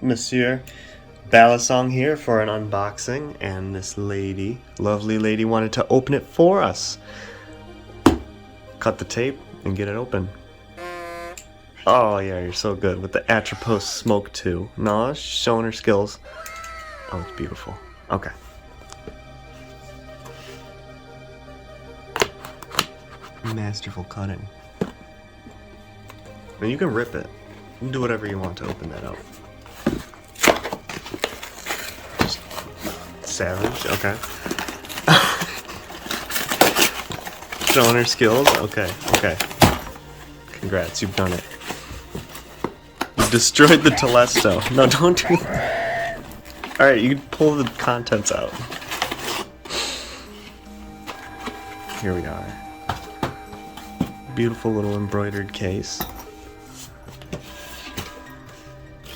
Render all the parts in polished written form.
Monsieur Balisong here for an unboxing, and this lady, lovely lady, wanted to open it for us. Cut the tape and get it open. Oh yeah, you're so good with the Atropos Smoke 2. No, she's showing her skills. Oh, it's beautiful. Okay. Masterful cutting. And you can rip it. You can do whatever you want to open that up. Just savage, okay. Showing her skills, okay. Congrats, you've done it. You destroyed the Telesto. No, don't do that. Alright, you can pull the contents out. Here we are. Beautiful little embroidered case.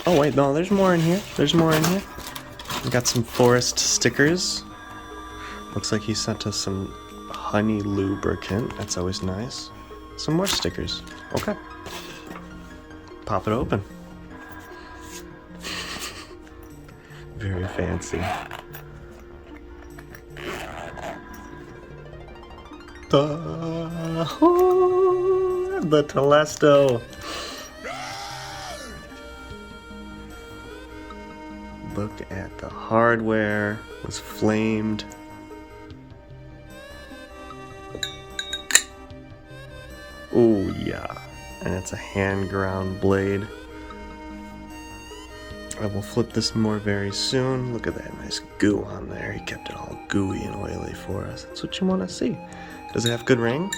Oh wait, no, there's more in here. We got some forest stickers. Looks like he sent us some honey lubricant. That's always nice. Some more stickers. Okay. Pop it open. Very fancy. The Telesto. Look at the hardware. Was flamed. Oh yeah, and it's a hand ground blade. I will flip this more very soon. Look at that nice goo on there. He kept it all gooey and oily for us. That's what you want to see. Does it have good ring?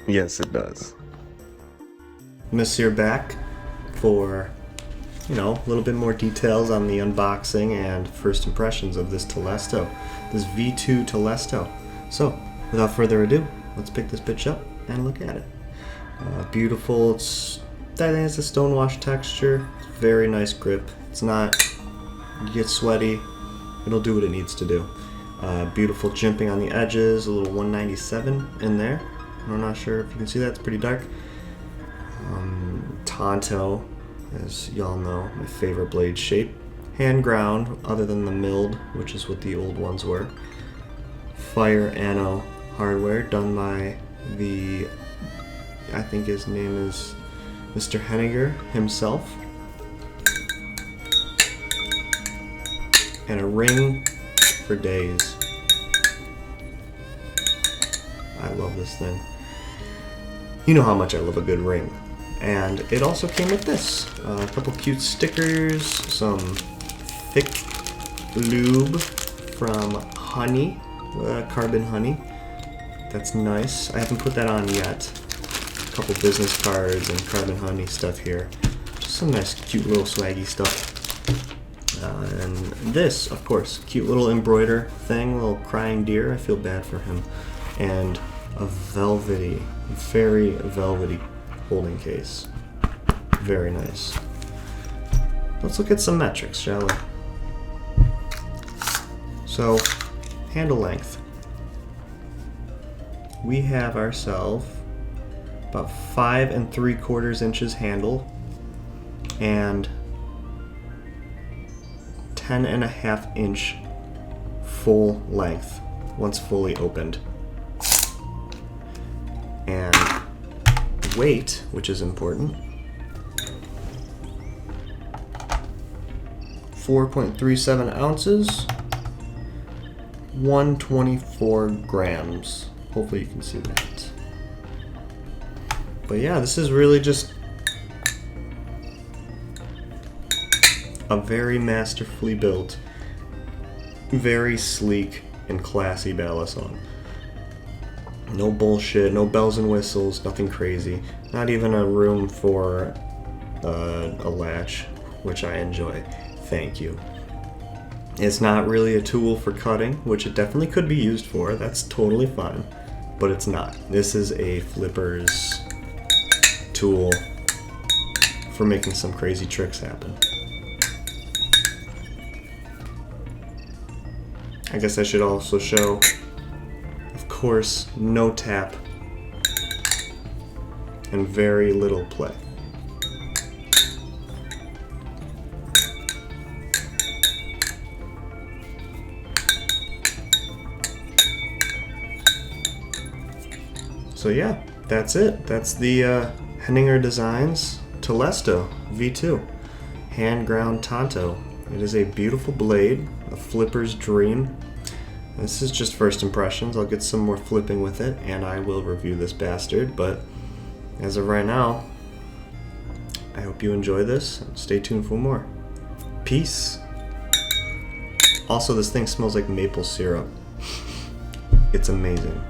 Yes, it does. Monsieur back for, a little bit more details on the unboxing and first impressions of this Telesto, this V2 Telesto. So, without further ado, let's pick this bitch up and look at it. Beautiful. I think it's a stonewash texture. It's very nice grip. It's not. You get sweaty. It'll do what it needs to do. Beautiful jimping on the edges. A little 197 in there. I'm not sure if you can see that. It's pretty dark. Tonto, as y'all know, my favorite blade shape. Hand ground, other than the milled, which is what the old ones were. Fire Anno hardware, done by I think his name is Mr. Henniger himself. And a ring for days. I love this thing. You know how much I love a good ring. And it also came with this. A couple cute stickers, some thick lube from Honey, Carbon Honey. That's nice. I haven't put that on yet. A couple business cards and Carbon Honey stuff here. Just some nice cute little swaggy stuff. And this, of course, cute little embroider thing, little crying deer. I feel bad for him. And a very velvety holding case. Very nice. Let's look at some metrics, shall we? So, handle length. We have ourselves about 5 3/4 inches handle and 10.5 inch full length once fully opened. And weight, which is important, 4.37 ounces, 124 grams. Hopefully you can see that. But yeah, this is really just a very masterfully built, very sleek and classy Balisong. No bullshit, no bells and whistles, nothing crazy. Not even a room for a latch, which I enjoy. Thank you. It's not really a tool for cutting, which it definitely could be used for. That's totally fine, but it's not. This is a flipper's tool for making some crazy tricks happen. I guess I should also show, of course, no tap and very little play. So yeah, that's it. That's the Henninger Designs Telesto V2 hand ground Tonto. It is a beautiful blade, a flipper's dream. This is just first impressions. I'll get some more flipping with it and I will review this bastard, but as of right now, I hope you enjoy this. Stay tuned for more. Peace. Also, this thing smells like maple syrup. It's amazing.